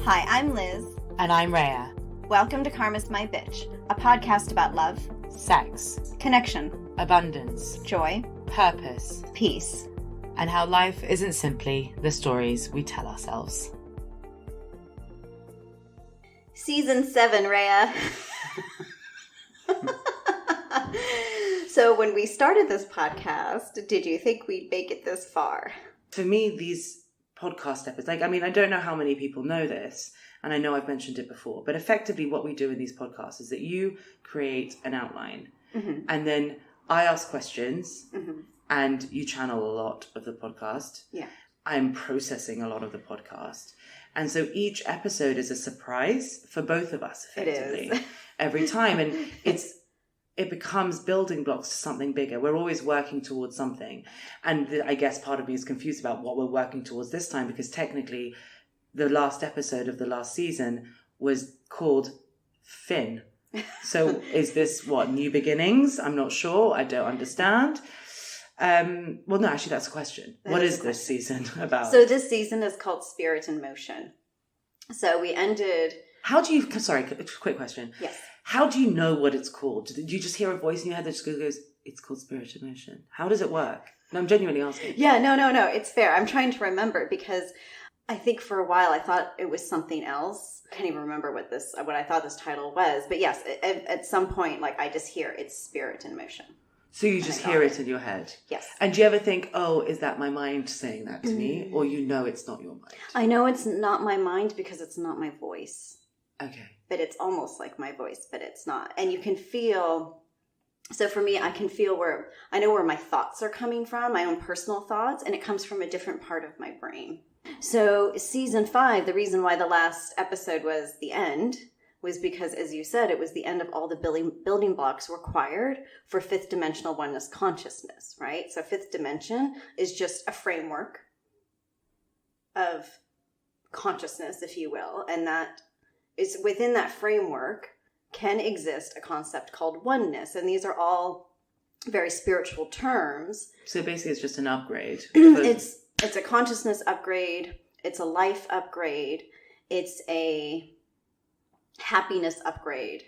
Hi, I'm Liz. And I'm Rhea. Welcome to Karma's My Bitch, a podcast about love, Sex, connection, abundance, joy, purpose, peace, and how life isn't simply the stories we tell ourselves. Season 7, Rhea. So when we started this podcast, did you think we'd make it this far? For me, these podcast episodes, I don't know how many people know this, and I know I've mentioned it before, but effectively what we do in these podcasts is that you create an outline, and then I ask questions, and you channel a lot of the podcast. Yeah. I'm processing a lot of the podcast. And so each episode is a surprise for both of us, effectively. It is. Every time. And it becomes building blocks to something bigger. We're always working towards something. And I guess part of me is confused about what we're working towards this time, because technically the last episode of the last season was called Finn. So is this what, new beginnings? I'm not sure. I don't understand. Well, no, actually that's a question. What is this season about? So this season is called Spirit in Motion. So we ended... Sorry, quick question. Yes. How do you know what it's called? Do you just hear a voice in your head that just goes, it's called Spirit in Motion? How does it work? No, I'm genuinely asking. Yeah, no, it's fair. I'm trying to remember because I think for a while I thought it was something else. I can't even remember what I thought this title was. But yes, at some point, I just hear it's Spirit in Motion. So you just hear it in your head? Yes. And do you ever think, oh, is that my mind saying that to me? Or you know it's not your mind? I know it's not my mind because it's not my voice. Okay. But it's almost like my voice, but it's not. And you can feel... So for me, I can feel I know where my thoughts are coming from, my own personal thoughts, and it comes from a different part of my brain. So season 5, the reason why the last episode was the end was because, as you said, it was the end of all the building blocks required for fifth dimensional oneness consciousness, right? So fifth dimension is just a framework of consciousness, if you will, and that is within that framework can exist a concept called oneness. And these are all very spiritual terms. So basically it's just an upgrade. It's a consciousness upgrade. It's a life upgrade. It's a happiness upgrade.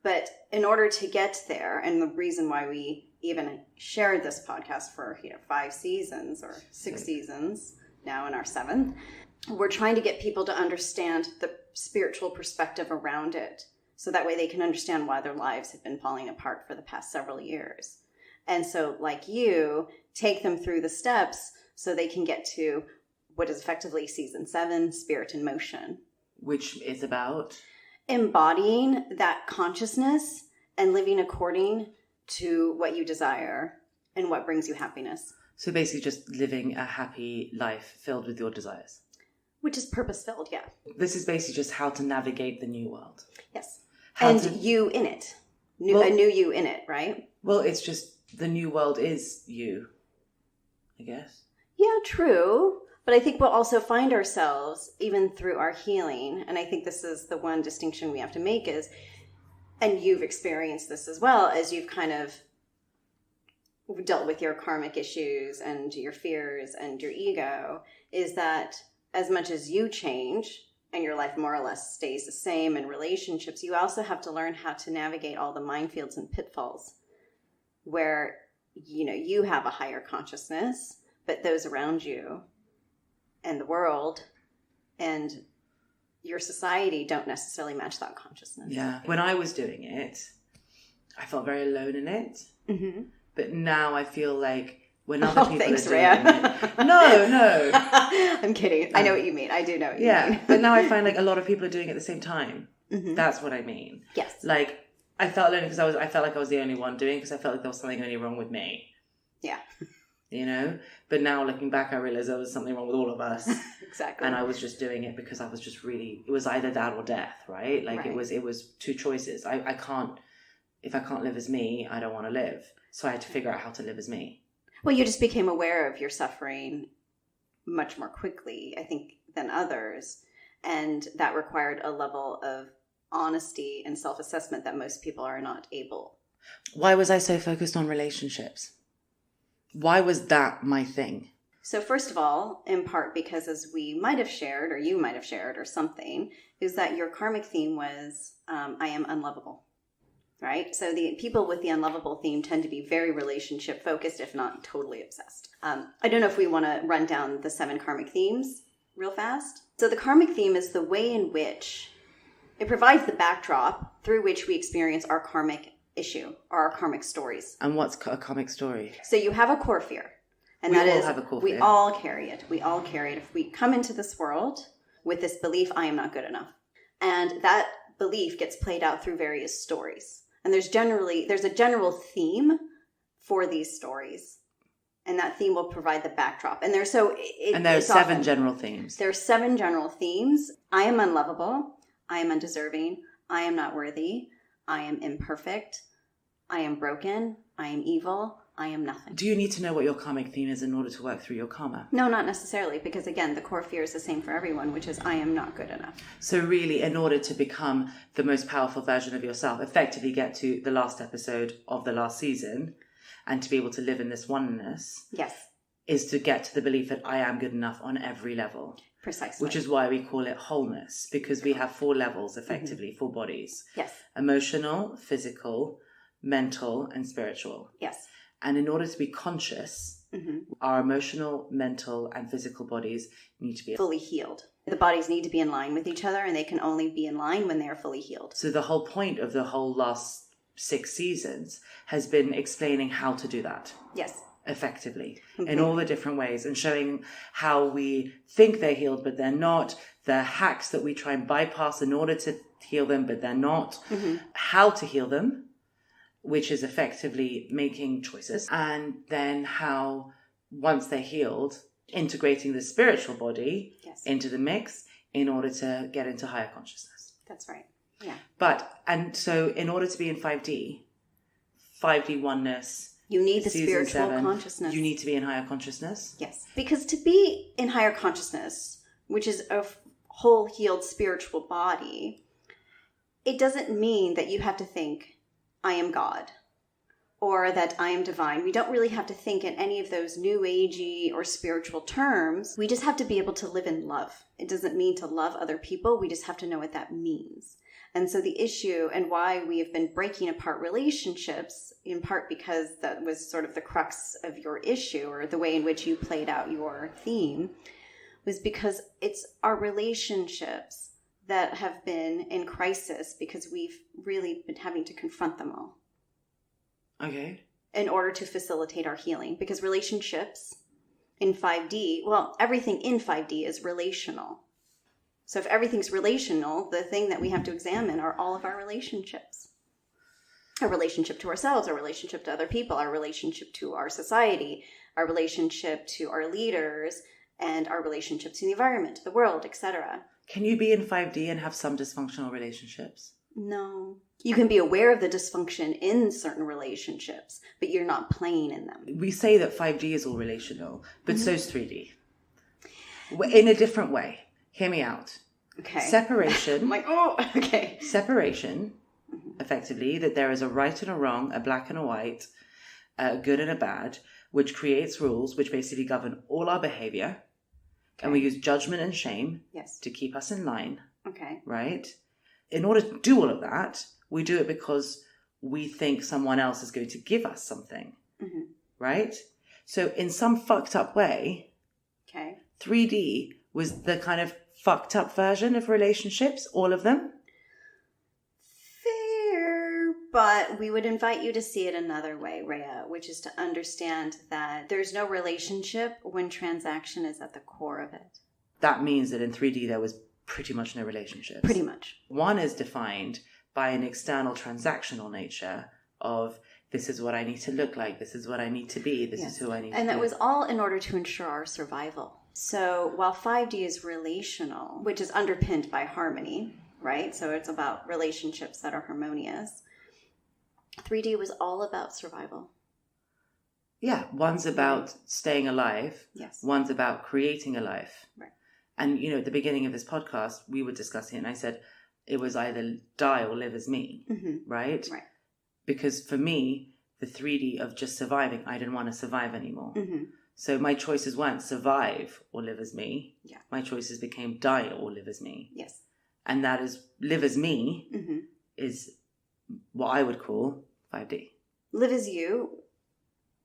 But in order to get there, and the reason why we even shared this podcast for 5 seasons or 6 seasons, now in our 7th, we're trying to get people to understand the spiritual perspective around it. So that way they can understand why their lives have been falling apart for the past several years. And so, like you, take them through the steps so they can get to what is effectively season 7, Spirit in Motion. Which is about? Embodying that consciousness and living according to what you desire and what brings you happiness. So basically just living a happy life filled with your desires. Which is purpose-filled, yeah. This is basically just how to navigate the new world. Yes. You in it. A new you in it, right? Well, it's just the new world is you, I guess. Yeah, true. But I think we'll also find ourselves, even through our healing, and I think this is the one distinction we have to make is, and you've experienced this as well, as you've kind of dealt with your karmic issues and your fears and your ego, is that as much as you change and your life more or less stays the same in relationships, you also have to learn how to navigate all the minefields and pitfalls where, you have a higher consciousness, but those around you and the world and your society don't necessarily match that consciousness. Yeah. When I was doing it, I felt very alone in it. Mm-hmm. But now I feel like when other people are doing it... No. I'm kidding. I know what you mean. I do know what you mean. But now I find a lot of people are doing it at the same time. Mm-hmm. That's what I mean. Yes. I felt lonely because I felt like I was the only one doing it because I felt like there was something only wrong with me. Yeah. But now looking back, I realized there was something wrong with all of us. Exactly. And I was just doing it because I was just really, it was either that or death, right? It was 2 choices. I can't, if I can't live as me, I don't want to live. So I had to figure out how to live as me. Well, you just became aware of your suffering much more quickly, I think, than others. And that required a level of honesty and self-assessment that most people are not able. Why was I so focused on relationships? Why was that my thing? So first of all, in part because as we might have shared, or you might have shared, or something, is that your karmic theme was, I am unlovable, right? So the people with the unlovable theme tend to be very relationship focused, if not totally obsessed. I don't know if we want to run down the 7 karmic themes real fast. So the karmic theme is the way in which it provides the backdrop through which we experience our karmic issue or our karmic stories. And what's a karmic story? So you have a core fear. And we that all is, have a core we fear. all carry it. We all carry it. If we come into this world with this belief, I am not good enough. And that belief gets played out through various stories. And there's a general theme for these stories. And that theme will provide the backdrop. And there are 7 general themes. There are 7 general themes. I am unlovable. I am undeserving. I am not worthy. I am imperfect. I am broken. I am evil. I am nothing. Do you need to know what your karmic theme is in order to work through your karma? No, not necessarily, because again, the core fear is the same for everyone, which is I am not good enough. So really, in order to become the most powerful version of yourself, effectively get to the last episode of the last season, and to be able to live in this oneness, yes, is to get to the belief that I am good enough on every level. Precisely. Which is why we call it wholeness, because we have 4 levels, effectively, 4 bodies. Yes. Emotional, physical, mental, and spiritual. Yes. And in order to be conscious, our emotional, mental, and physical bodies need to be fully healed. The bodies need to be in line with each other, and they can only be in line when they are fully healed. So the whole point of the whole last 6 seasons has been explaining how to do that. Yes. Effectively, in all the different ways, and showing how we think they're healed, but they're not. The hacks that we try and bypass in order to heal them, but they're not. How to heal them, which is effectively making choices. And then how, once they're healed, integrating the spiritual body into the mix in order to get into higher consciousness. That's right. Yeah. And so in order to be in 5D oneness, you need the spiritual 7, consciousness. You need to be in higher consciousness? Yes. Because to be in higher consciousness, which is a whole healed spiritual body, it doesn't mean that you have to think, I am God, or that I am divine. We don't really have to think in any of those new agey or spiritual terms. We just have to be able to live in love. It doesn't mean to love other people. We just have to know what that means. And so the issue and why we have been breaking apart relationships, in part because that was sort of the crux of your issue or the way in which you played out your theme, was because it's our relationships that have been in crisis because we've really been having to confront them all. Okay. In order to facilitate our healing. Because relationships in 5D, well, everything in 5D is relational. So if everything's relational, the thing that we have to examine are all of our relationships. Our relationship to ourselves, our relationship to other people, our relationship to our society, our relationship to our leaders, and our relationship to the environment, to the world, etc. Can you be in 5D and have some dysfunctional relationships? No. You can be aware of the dysfunction in certain relationships, but you're not playing in them. We say that 5D is all relational, but so is 3D. In a different way. Hear me out. Okay. Separation. I'm like, oh, okay. Separation, effectively, that there is a right and a wrong, a black and a white, a good and a bad, which creates rules which basically govern all our behavior. Okay. And we use judgment and shame to keep us in line. Okay. Right? In order to do all of that, we do it because we think someone else is going to give us something. Right? So in some fucked up way, 3D was the kind of fucked up version of relationships, all of them. Fair, but we would invite you to see it another way, Rhea, which is to understand that there's no relationship when transaction is at the core of it. That means that in 3D there was pretty much no relationships. Pretty much. One is defined by an external transactional nature of this is what I need to look like, this is what I need to be, this is who I need to be. And that was all in order to ensure our survival. So while 5D is relational, which is underpinned by harmony, right? So it's about relationships that are harmonious. 3D was all about survival. Yeah, one's about staying alive. Yes. One's about creating a life. Right. And, at the beginning of this podcast, we were discussing it and I said it was either die or live as me, right? Right. Because for me, the 3D of just surviving, I didn't want to survive anymore. So my choices weren't survive or live as me. Yeah. My choices became die or live as me. Yes. And that is live as me is what I would call 5D. Live as you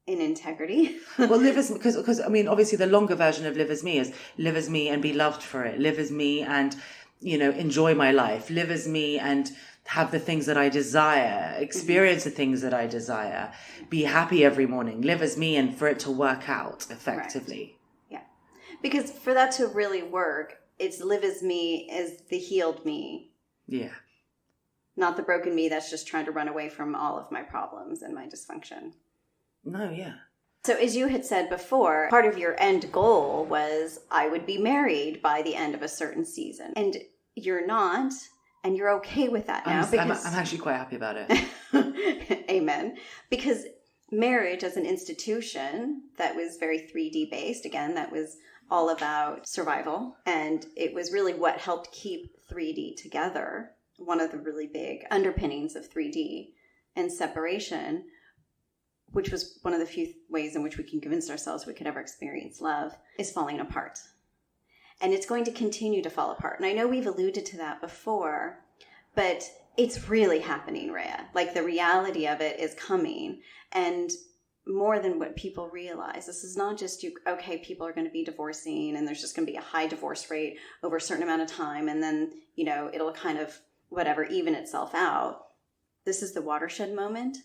in integrity. Well, live as, because I mean, obviously the longer version of live as me is live as me and be loved for it. Live as me and, you know, enjoy my life. Live as me and have the things that I desire, experience the things that I desire, be happy every morning. Live as me and for it to work out effectively. Right. Yeah. Because for that to really work, it's live as me as the healed me. Yeah. Not the broken me that's just trying to run away from all of my problems and my dysfunction. No, yeah. So as you had said before, part of your end goal was I would be married by the end of a certain season. And you're not, and you're okay with that now. I'm actually quite happy about it. Amen. Because marriage as an institution that was very 3D based, again, that was all about survival. And it was really what helped keep 3D together. One of the really big underpinnings of 3D and separation, which was one of the few ways in which we can convince ourselves we could ever experience love, is falling apart. And it's going to continue to fall apart. And I know we've alluded to that before, but it's really happening, Rhea. Like the reality of it is coming. And more than what people realize. This is not just people are going to be divorcing and there's just going to be a high divorce rate over a certain amount of time. And then, you know, it'll kind of even itself out. This is the watershed moment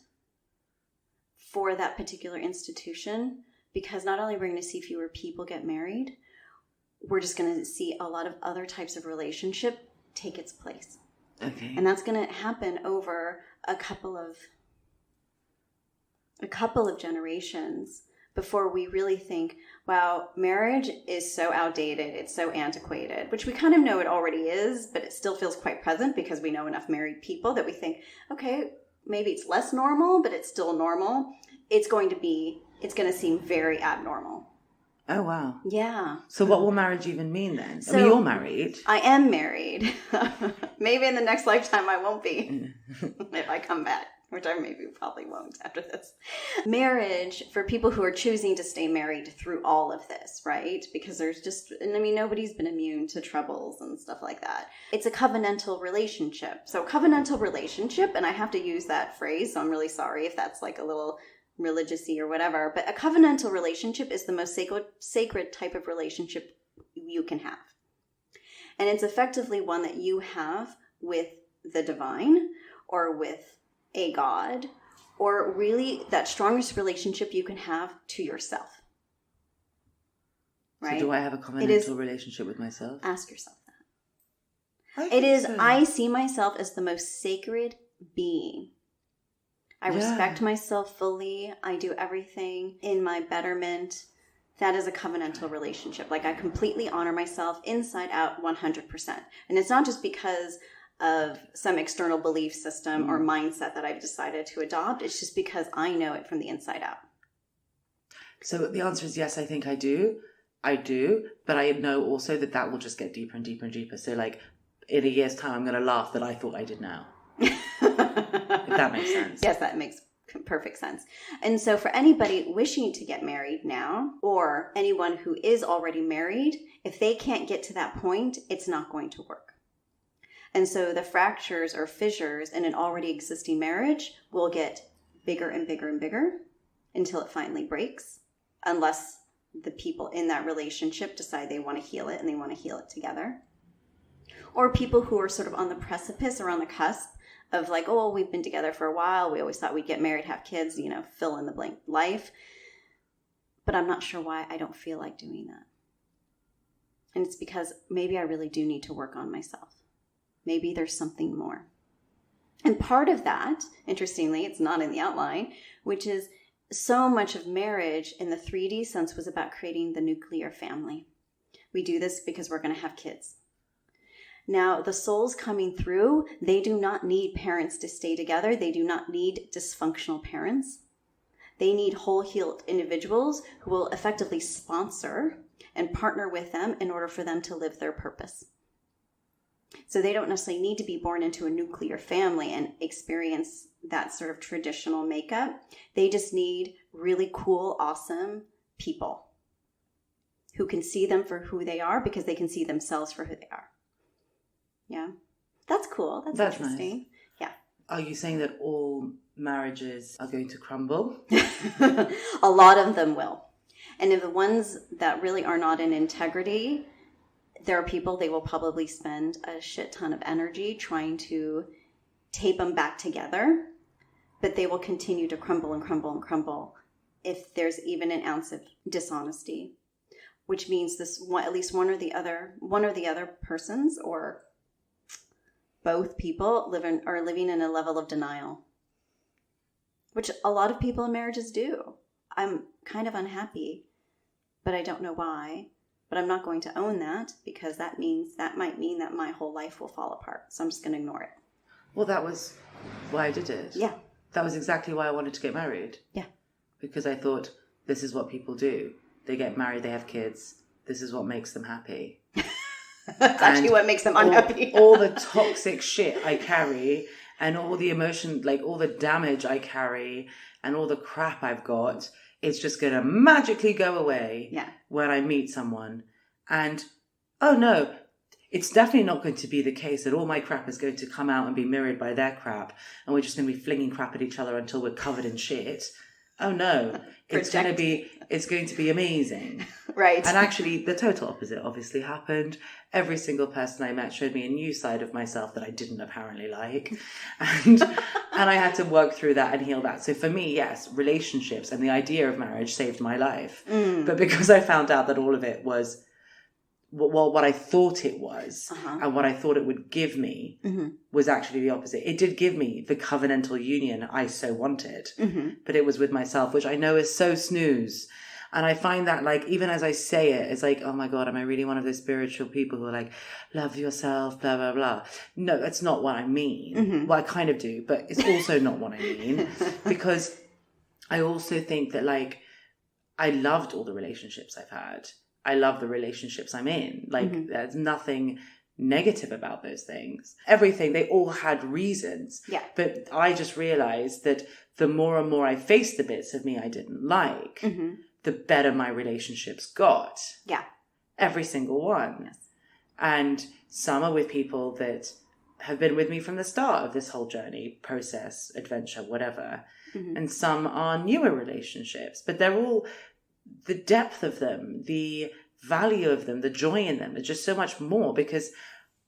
for that particular institution, because not only are we going to see fewer people get married, we're just going to see a lot of other types of relationship take its place. Okay. And that's going to happen over a couple of generations before we really think, wow, marriage is so outdated, it's so antiquated, which we kind of know it already is, but it still feels quite present because we know enough married people that we think, okay, maybe it's less normal, but it's still normal. It's going to seem very abnormal. Oh, wow. Yeah. So what will marriage even mean then? I mean, you're married. I am married. Maybe in the next lifetime I won't be if I come back, which I maybe probably won't after this. Marriage, for people who are choosing to stay married through all of this, right? Because nobody's been immune to troubles and stuff like that. It's a covenantal relationship. So covenantal relationship, and I have to use that phrase, so I'm really sorry if that's like a little religious-y or whatever, but a covenantal relationship is the most sacred type of relationship you can have. And it's effectively one that you have with the divine or with a God, or really that strongest relationship you can have to yourself. Right? So do I have a covenantal relationship with myself? Ask yourself that. I see myself as the most sacred being. I respect myself fully. I do everything in my betterment. That is a covenantal relationship. Like I completely honor myself inside out 100%. And it's not just because of some external belief system or mindset that I've decided to adopt. It's just because I know it from the inside out. So the answer is yes, I think I do. I do. But I know also that will just get deeper and deeper and deeper. So like in a year's time, I'm going to laugh that I thought I did now. If that makes sense. Yes, that makes perfect sense. And so for anybody wishing to get married now, or anyone who is already married, if they can't get to that point, it's not going to work. And so the fractures or fissures in an already existing marriage will get bigger and bigger and bigger until it finally breaks, unless the people in that relationship decide they want to heal it and they want to heal it together. Or people who are sort of on the precipice or on the cusp of like, oh, we've been together for a while. We always thought we'd get married, have kids, fill in the blank life. But I'm not sure why I don't feel like doing that. And it's because maybe I really do need to work on myself. Maybe there's something more. And part of that, interestingly, it's not in the outline, which is so much of marriage in the 3D sense was about creating the nuclear family. We do this because we're going to have kids. Now, the souls coming through, they do not need parents to stay together. They do not need dysfunctional parents. They need whole healed individuals who will effectively sponsor and partner with them in order for them to live their purpose. So they don't necessarily need to be born into a nuclear family and experience that sort of traditional makeup. They just need really cool, awesome people who can see them for who they are because they can see themselves for who they are. Yeah. That's cool. That's interesting. Nice. Yeah. Are you saying that all marriages are going to crumble? A lot of them will. And if the ones that really are not in integrity, there are people, they will probably spend a shit ton of energy trying to tape them back together, but they will continue to crumble and crumble and crumble if there's even an ounce of dishonesty, which means at least one or the other persons or both people are living in a level of denial, which a lot of people in marriages do. I'm kind of unhappy, but I don't know why. But I'm not going to own that because that might mean that my whole life will fall apart. So I'm just going to ignore it. Well, that was why I did it. Yeah. That was exactly why I wanted to get married. Yeah. Because I thought, this is what people do. They get married, they have kids. This is what makes them happy. That's actually what makes them unhappy. all the toxic shit I carry and all the emotion, like all the damage I carry and all the crap I've got, it's just going to magically go away when I meet someone. And, oh no, it's definitely not going to be the case that all my crap is going to come out and be mirrored by their crap. And we're just going to be flinging crap at each other until we're covered in shit. Oh no, it's going to be amazing. Right. And actually the total opposite obviously happened. Every single person I met showed me a new side of myself that I didn't apparently like. And I had to work through that and heal that. So for me, yes, relationships and the idea of marriage saved my life. But because I found out that all of it was what I thought it was and what I thought it would give me was actually the opposite. It did give me the covenantal union I so wanted, but it was with myself, which I know is so snooze. And I find that, like, even as I say it, it's like, oh my God, am I really one of those spiritual people who are like, love yourself, blah, blah, blah. No, that's not what I mean. Well, I kind of do, but it's also not what I mean. Because I also think that, like, I loved all the relationships I've had. I love the relationships I'm in. Like, there's nothing negative about those things. Everything, they all had reasons. Yeah. But I just realized that the more and more I faced the bits of me I didn't like, the better my relationships got. Yeah. Every single one. Yes. And some are with people that have been with me from the start of this whole journey, process, adventure, whatever. And some are newer relationships, but they're all, the depth of them, the value of them, the joy in them is just so much more because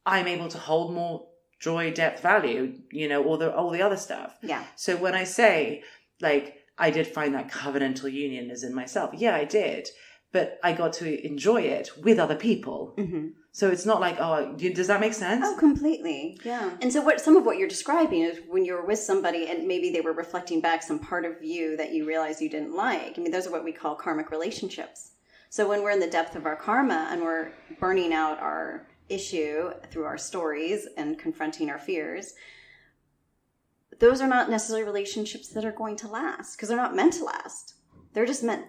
I'm able to hold more joy, depth, value, you know, all the other stuff. Yeah. So when I say, like, I did find that covenantal union is in myself. Yeah, I did. But I got to enjoy it with other people. So it's not like, oh, does that make sense? Oh, completely. Yeah. And so some of what you're describing is when you were with somebody and maybe they were reflecting back some part of you that you realized you didn't like. I mean, those are what we call karmic relationships. So when we're in the depth of our karma and we're burning out our issue through our stories and confronting our fears, those are not necessarily relationships that are going to last because they're not meant to last. They're just meant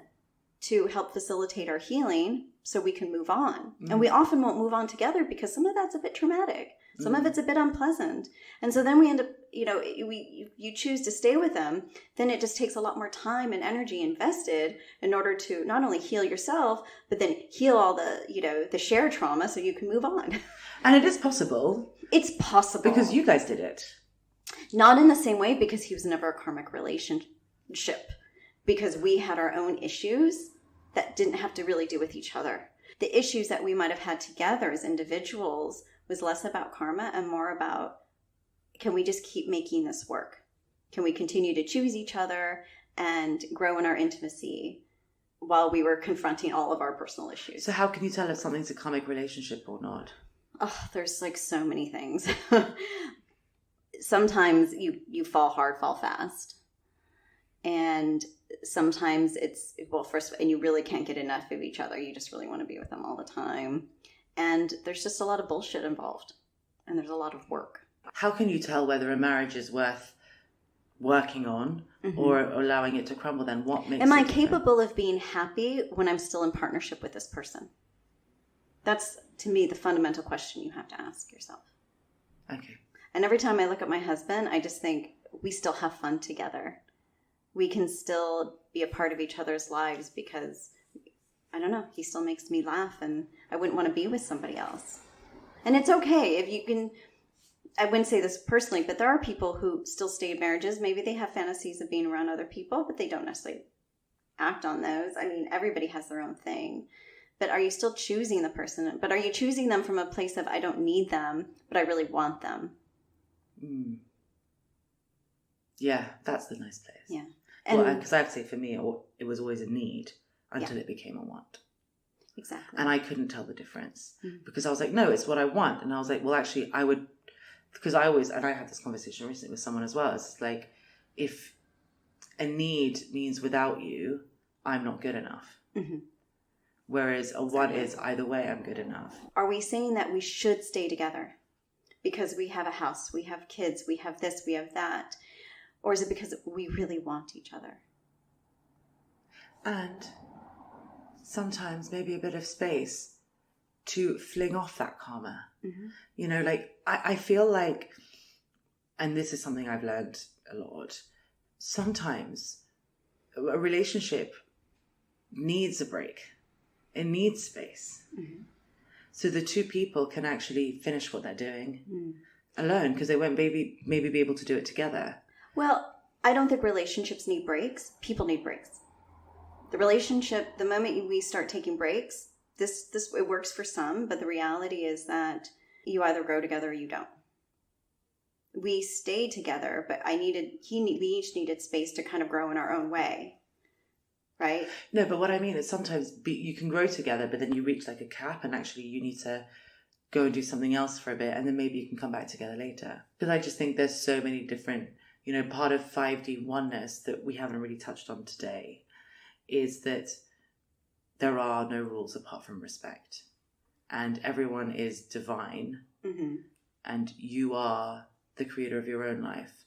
to help facilitate our healing so we can move on. And we often won't move on together because some of that's a bit traumatic. Some of it's a bit unpleasant. And so then we end up, you know, you choose to stay with them, then it just takes a lot more time and energy invested in order to not only heal yourself, but then heal all the, you know, the shared trauma so you can move on. And it is possible. It's possible. Because you guys did it. Not in the same way because he was never a karmic relationship. Because we had our own issues that didn't have to really do with each other. The issues that we might have had together as individuals was less about karma and more about, can we just keep making this work? Can we continue to choose each other and grow in our intimacy while we were confronting all of our personal issues? So how can you tell if something's a karmic relationship or not? Oh, there's like so many things. Sometimes you fall hard, fall fast. And sometimes it's, well, first, and you really can't get enough of each other. You just really want to be with them all the time. And there's just a lot of bullshit involved. And there's a lot of work. How can you tell whether a marriage is worth working on or allowing it to crumble then? What makes Am I capable of being happy when I'm still in partnership with this person? That's, to me, the fundamental question you have to ask yourself. Okay. And every time I look at my husband, I just think we still have fun together. We can still be a part of each other's lives because I don't know, he still makes me laugh and I wouldn't want to be with somebody else. And it's okay if you can, I wouldn't say this personally, but there are people who still stay in marriages. Maybe they have fantasies of being around other people, but they don't necessarily act on those. I mean, everybody has their own thing. But are you still choosing the person? But are you choosing them from a place of, I don't need them, but I really want them? Mm. Yeah, that's the nice place. Yeah. Because I have to say, for me, it was always a need until it became a want. Exactly. And I couldn't tell the difference because I was like, no, it's what I want. And I was like, well, actually, I would, because I always, and I had this conversation recently with someone as well. It's like, if a need means without you, I'm not good enough. Mm-hmm. Whereas a want is either way, I'm good enough. Are we saying that we should stay together because we have a house, we have kids, we have this, we have that? Or is it because we really want each other? And sometimes maybe a bit of space to fling off that karma. Mm-hmm. You know, like I feel like, and this is something I've learned a lot, sometimes a relationship needs a break. It needs space. Mm-hmm. So the two people can actually finish what they're doing alone because they won't maybe be able to do it together. Well, I don't think relationships need breaks. People need breaks. The relationship, the moment we start taking breaks, this it works for some, but the reality is that you either grow together or you don't. We stayed together, but we each needed space to kind of grow in our own way. Right? No, but what I mean is sometimes you can grow together, but then you reach like a cap and actually you need to go and do something else for a bit and then maybe you can come back together later. Because I just think there's so many different, you know, part of 5D oneness that we haven't really touched on today is that there are no rules apart from respect. And everyone is divine. Mm-hmm. And you are the creator of your own life.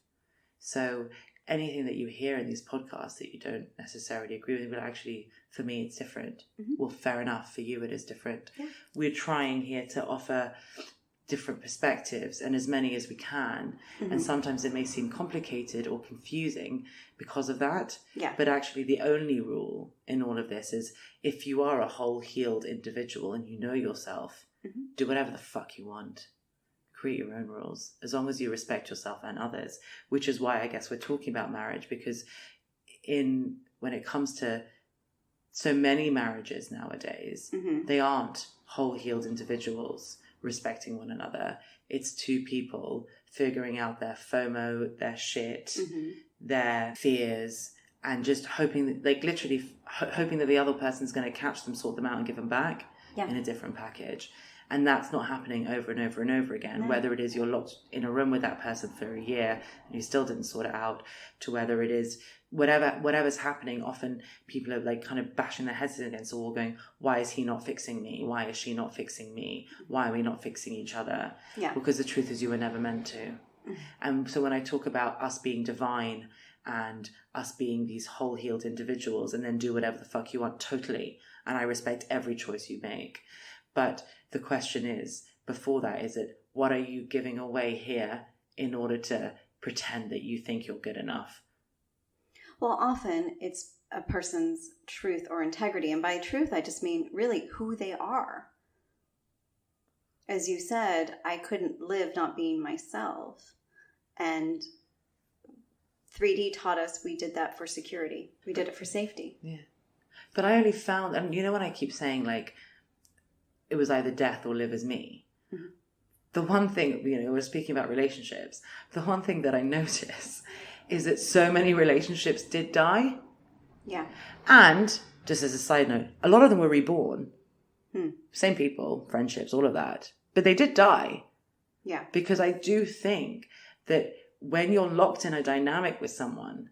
So anything that you hear in these podcasts that you don't necessarily agree with, but actually for me it's different. Mm-hmm. Well, fair enough, for you it is different. Yeah. We're trying here to offer different perspectives and as many as we can. Mm-hmm. And sometimes it may seem complicated or confusing because of that. Yeah. But actually the only rule in all of this is if you are a whole healed individual and you know yourself, do whatever the fuck you want. Create your own rules as long as you respect yourself and others, which is why I guess we're talking about marriage, because when it comes to so many marriages nowadays, they aren't whole healed individuals respecting one another. It's two people figuring out their FOMO, their shit, their fears, and just hoping that, like literally hoping that the other person's going to catch them, sort them out and give them back in a different package. And that's not happening over and over and over again, no. Whether it is you're locked in a room with that person for a year and you still didn't sort it out, to whether it is whatever's happening. Often people are like kind of bashing their heads against the wall going, why is he not fixing me? Why is she not fixing me? Why are we not fixing each other? Yeah. Because the truth is you were never meant to. And so when I talk about us being divine and us being these whole healed individuals and then do whatever the fuck you want, totally. And I respect every choice you make. But the question is, before that, is it what are you giving away here in order to pretend that you think you're good enough? Well, often it's a person's truth or integrity. And by truth, I just mean really who they are. As you said, I couldn't live not being myself. And 3D taught us we did that for security. We did it for safety. Yeah. But I only found, and you know when I keep saying like, it was either death or live as me. Mm-hmm. The one thing, you know, we're speaking about relationships. The one thing that I notice is that so many relationships did die. Yeah. And just as a side note, a lot of them were reborn. Same people, friendships, all of that. But they did die. Yeah. Because I do think that when you're locked in a dynamic with someone,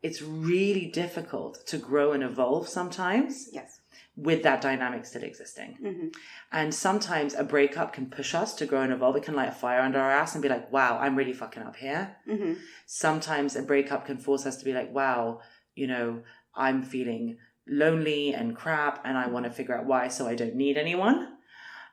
it's really difficult to grow and evolve sometimes. Yes. With that dynamic still existing. Mm-hmm. And sometimes a breakup can push us to grow and evolve. It can light a fire under our ass and be like, wow, I'm really fucking up here. Mm-hmm. Sometimes a breakup can force us to be like, wow, you know, I'm feeling lonely and crap and I want to figure out why so I don't need anyone.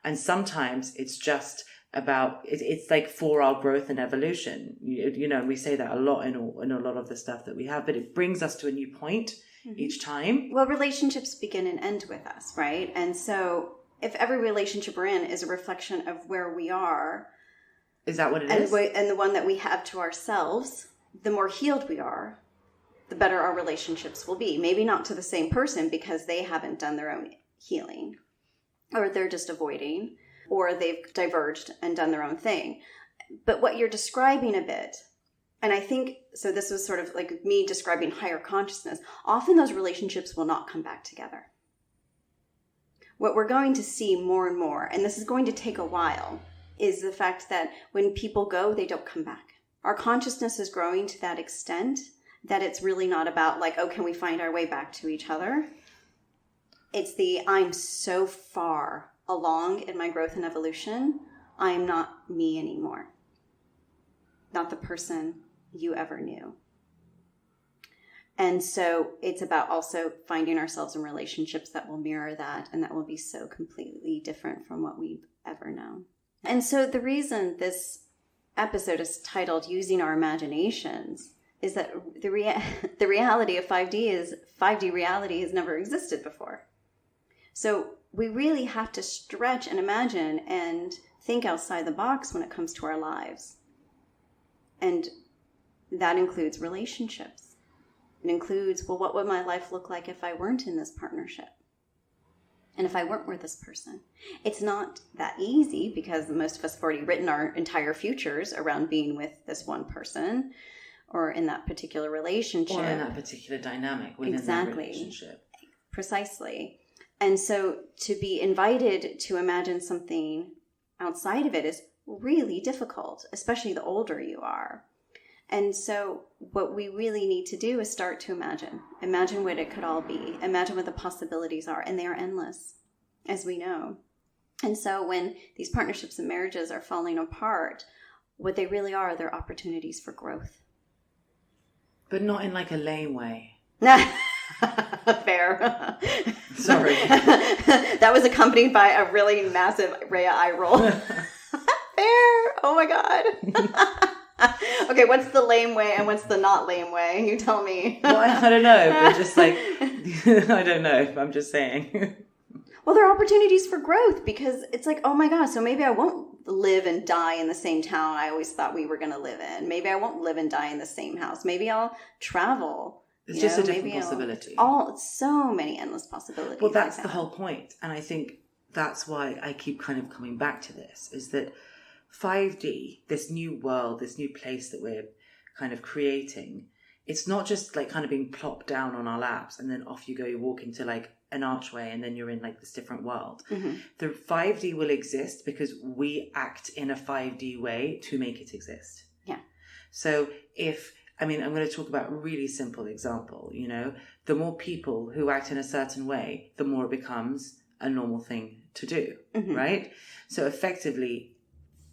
And sometimes it's just about, it's like for our growth and evolution. You know, and we say that a lot in a lot of the stuff that we have, but it brings us to a new point each time. Well, relationships begin and end with us, right? And so if every relationship we're in is a reflection of where we are. Is that what it is? And the one that we have to ourselves, the more healed we are, the better our relationships will be. Maybe not to the same person because they haven't done their own healing, or they're just avoiding, or they've diverged and done their own thing. But what you're describing a bit, and I think, so this was sort of like me describing higher consciousness, often those relationships will not come back together. What we're going to see more and more, and this is going to take a while, is the fact that when people go, they don't come back. Our consciousness is growing to that extent that it's really not about like, oh, can we find our way back to each other? It's I'm so far along in my growth and evolution, I'm not me anymore. Not the person you ever knew. And so it's about also finding ourselves in relationships that will mirror that, and that will be so completely different from what we've ever known. And so the reason this episode is titled Using Our Imaginations is that the reality of 5D is 5D reality has never existed before. So we really have to stretch and imagine and think outside the box when it comes to our lives. And that includes relationships. It includes, well, what would my life look like if I weren't in this partnership? And if I weren't with this person? It's not that easy because most of us have already written our entire futures around being with this one person or in that particular relationship. Or in that particular dynamic within that relationship. Precisely. And so to be invited to imagine something outside of it is really difficult, especially the older you are. And so what we really need to do is start to imagine what it could all be, imagine what the possibilities are, and they are endless, as we know. And so when these partnerships and marriages are falling apart, what they really are, they're opportunities for growth. But not in like a lame way. Fair. Sorry. That was accompanied by a really massive Rhea eye roll. Fair. Oh my God. Okay, what's the lame way and what's the not lame way? You tell me. Well, I don't know, but just like, I don't know. I'm just saying. Well, there are opportunities for growth because it's like, oh my God, so maybe I won't live and die in the same town I always thought we were going to live in. Maybe I won't live and die in the same house. Maybe I'll travel. It's just a different possibility. So many endless possibilities. Well, that's the whole point. And I think that's why I keep kind of coming back to this, is that 5D, this new world, this new place that we're kind of creating, it's not just like kind of being plopped down on our laps and then off you go, you walk into like an archway and then you're in like this different world. Mm-hmm. The 5D will exist because we act in a 5D way to make it exist. Yeah. So I'm going to talk about a really simple example, the more people who act in a certain way, the more it becomes a normal thing to do, mm-hmm. right? So effectively,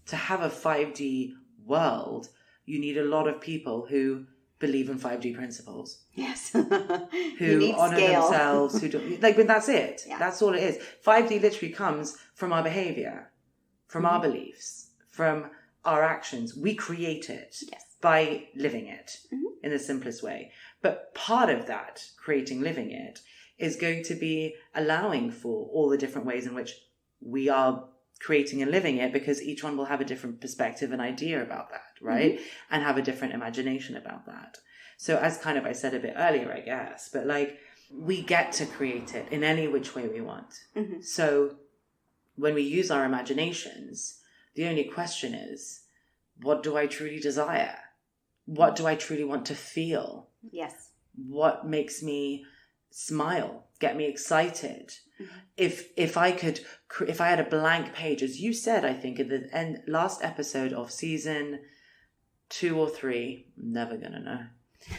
to have a 5D world, you need a lot of people who believe in 5D principles. Yes. Who honor themselves, who don't, but that's it. Yeah. That's all it is. 5D literally comes from our behavior, from mm-hmm. our beliefs, from our actions. We create it by living it mm-hmm. in the simplest way. But part of that, living it, is going to be allowing for all the different ways in which we are creating and living it, because each one will have a different perspective and idea about that, right? Mm-hmm. And have a different imagination about that. So as kind of I said a bit earlier, I guess, but like we get to create it in any which way we want. Mm-hmm. So when we use our imaginations, the only question is, what do I truly desire? What do I truly want to feel? Yes. What makes me smile, get me excited? Mm-hmm. If I had a blank page, as you said, I think at the last episode of season 2 or 3, I'm never gonna know.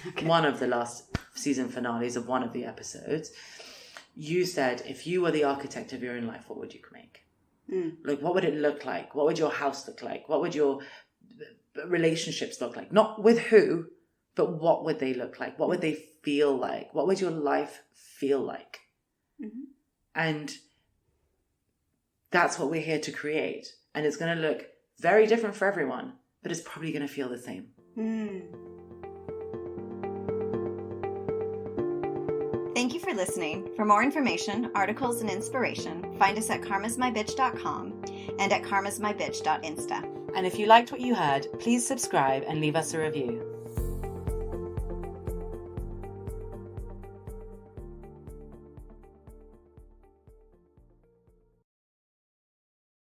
Okay. One of the last season finales of one of the episodes, you said if you were the architect of your own life, what would you make? Like, what would it look like? What would your house look like? What would your relationships look like? Not with who, but what would they look like? What would they feel like? What would your life feel like? Mm-hmm. And that's what we're here to create. And it's going to look very different for everyone, but it's probably going to feel the same. for listening. For more information, articles, and inspiration, find us at karmasmybitch.com and at karmasmybitch.insta. And if you liked what you heard, please subscribe and leave us a review.